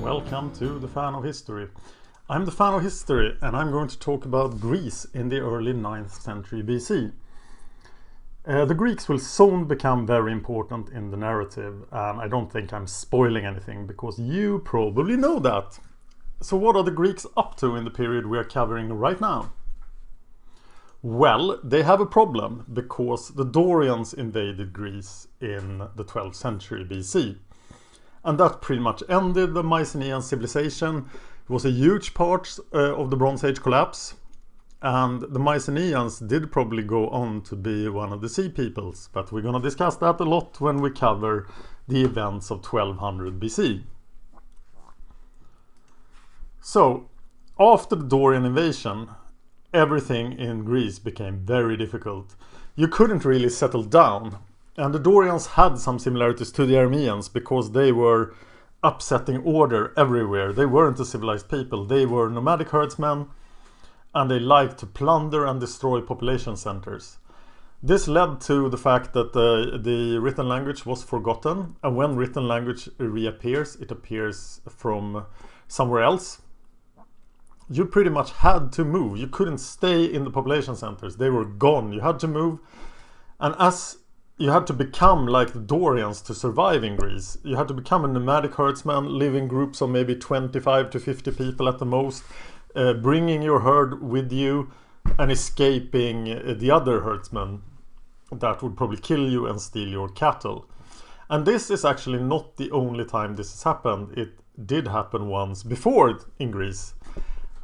welcome to the Fan of History. I'm the Fan of History and I'm going to talk about Greece in the early 9th century BC. The Greeks will soon become very important in the narrative, and I don't think I'm spoiling anything because you probably know that. So what are the Greeks up to in the period we are covering right now? Well, they have a problem because the Dorians invaded Greece in the 12th century BC. And that pretty much ended the Mycenaean civilization. It was a huge part of the Bronze Age collapse. And the Mycenaeans did probably go on to be one of the sea peoples. But we're going to discuss that a lot when we cover the events of 1200 BC. So, after the Dorian invasion, everything in Greece became very difficult. You couldn't really settle down. And the Dorians had some similarities to the Armenians because they were upsetting order everywhere. They weren't a civilized people. They were nomadic herdsmen and they liked to plunder and destroy population centers. This led to the fact that the written language was forgotten, and when written language reappears, it appears from somewhere else. You pretty much had to move. You couldn't stay in the population centers. They were gone. You had to move. And as you had to become like the Dorians to survive in Greece. You had to become a nomadic herdsman, live in groups of maybe 25 to 50 people at the most, bringing your herd with you and escaping the other herdsmen that would probably kill you and steal your cattle. And this is actually not the only time this has happened. It did happen once before in Greece.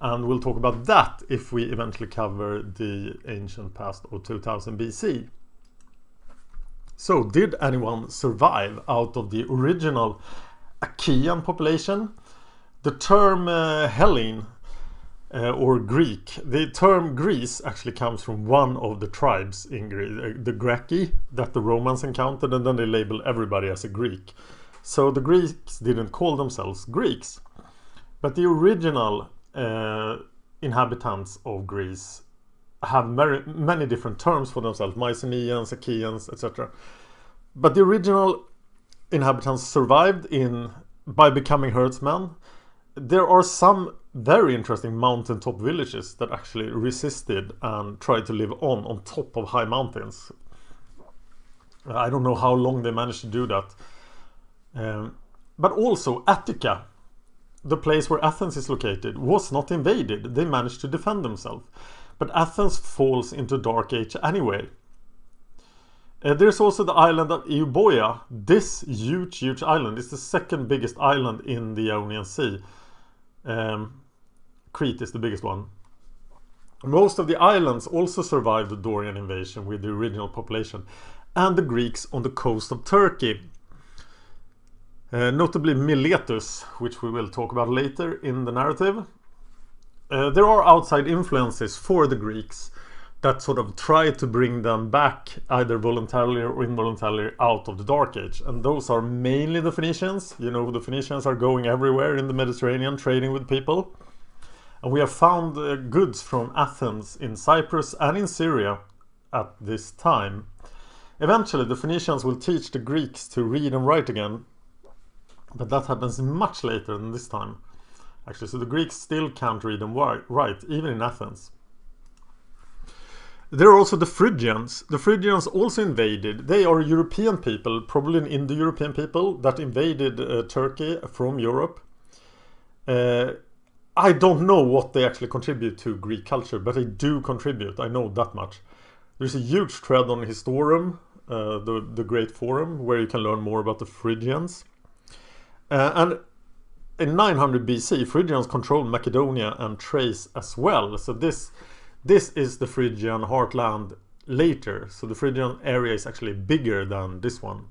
And we'll talk about that if we eventually cover the ancient past of 2000 BC. So, did anyone survive out of the original Achaean population? The term Hellene or Greek, the term Greece actually comes from one of the tribes in Greece, the Greci, that the Romans encountered, and then they labeled everybody as a Greek. So the Greeks didn't call themselves Greeks, but the original inhabitants of Greece have many different terms for themselves, Mycenaeans, Achaeans, etc. But the original inhabitants survived by becoming herdsmen. There are some very interesting mountaintop villages that actually resisted and tried to live on top of high mountains. I don't know how long they managed to do that. But also Attica, the place where Athens is located, was not invaded. They managed to defend themselves. But Athens falls into Dark Age anyway. There's also the island of Euboea. This huge island is the second biggest island in the Aegan Sea. Crete is the biggest one. Most of the islands also survived the Dorian invasion with the original population. And the Greeks on the coast of Turkey. Notably Miletus, which we will talk about later in the narrative. There are outside influences for the Greeks that sort of try to bring them back either voluntarily or involuntarily out of the Dark Age. And those are mainly the Phoenicians. You know, the Phoenicians are going everywhere in the Mediterranean trading with people. And we have found goods from Athens in Cyprus and in Syria at this time. Eventually the Phoenicians will teach the Greeks to read and write again. But that happens much later than this time. Actually, so the Greeks still can't read and write, even in Athens. There are also the Phrygians. The Phrygians also invaded. They are European people, probably an Indo-European people that invaded Turkey from Europe. I don't know what they actually contribute to Greek culture, but they do contribute. I know that much. There's a huge thread on Historum, the great forum, where you can learn more about the Phrygians. And in 900 BC, Phrygians controlled Macedonia and Thrace as well. So this is the Phrygian heartland later. So the Phrygian area is actually bigger than this one.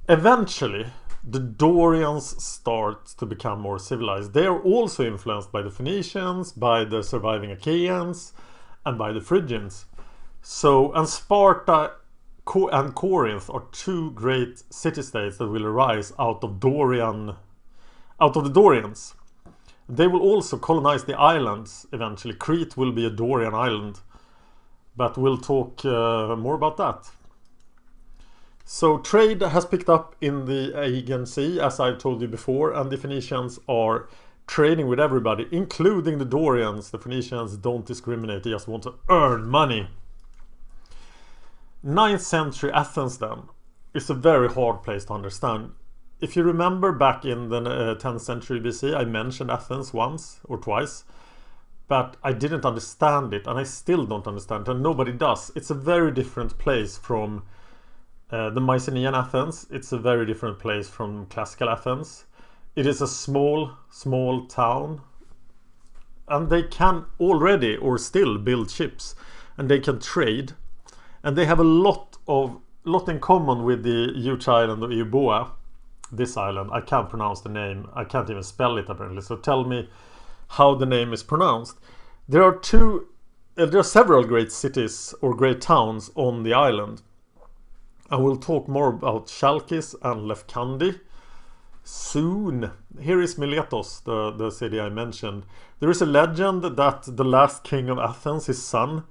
Eventually, the Dorians start to become more civilized. They are also influenced by the Phoenicians, by the surviving Achaeans, and by the Phrygians. So, and Sparta and Corinth are two great city-states that will arise out of the Dorians. They will also colonize the islands eventually. Crete will be a Dorian island, but we'll talk more about that. So trade has picked up in the Aegan Sea, as I've told you before, and the Phoenicians are trading with everybody, including the Dorians. The Phoenicians don't discriminate, they just want to earn money. 9th century Athens then is a very hard place to understand. If you remember back in the 10th century BC, I mentioned Athens once or twice, but I didn't understand it, and I still don't understand it, and nobody does. It's a very different place from the Mycenaean Athens. It's a very different place from classical Athens. It is a small town, and they can already or still build ships, and they can trade, and they have a lot in common with the huge island of Euboea. This island, I can't pronounce the name, I can't even spell it apparently, so tell me how the name is pronounced. There are several great cities or great towns on the island. And we'll talk more about Chalkis and Lefkandi soon. Here is Miletos, the city I mentioned. There is a legend that the last king of Athens, his son,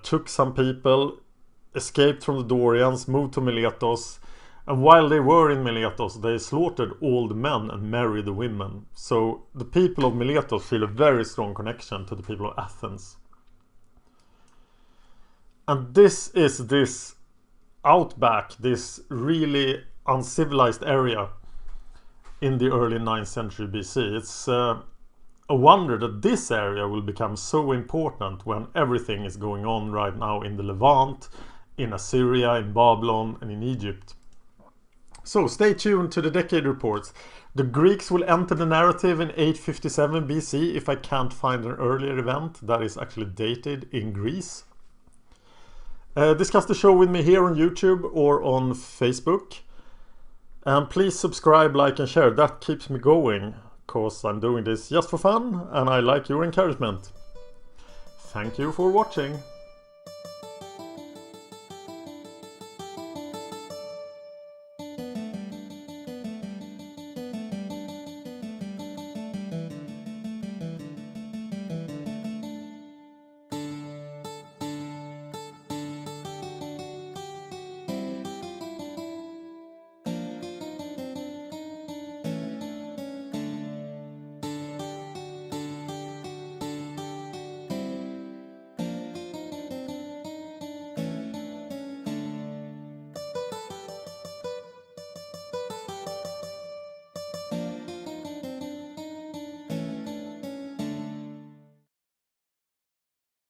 took some people, escaped from the Dorians, moved to Miletos, and while they were in Miletos, they slaughtered all the men and married the women. So the people of Miletos feel a very strong connection to the people of Athens. And this is this outback, this really uncivilized area in the early 9th century BC. It's a wonder that this area will become so important when everything is going on right now in the Levant, in Assyria, in Babylon, and in Egypt. So stay tuned to the decade reports. The Greeks will enter the narrative in 857 BC if I can't find an earlier event that is actually dated in Greece. Discuss the show with me here on YouTube or on Facebook. And please subscribe, like and share. That keeps me going, because I'm doing this just for fun and I like your encouragement. Thank you for watching.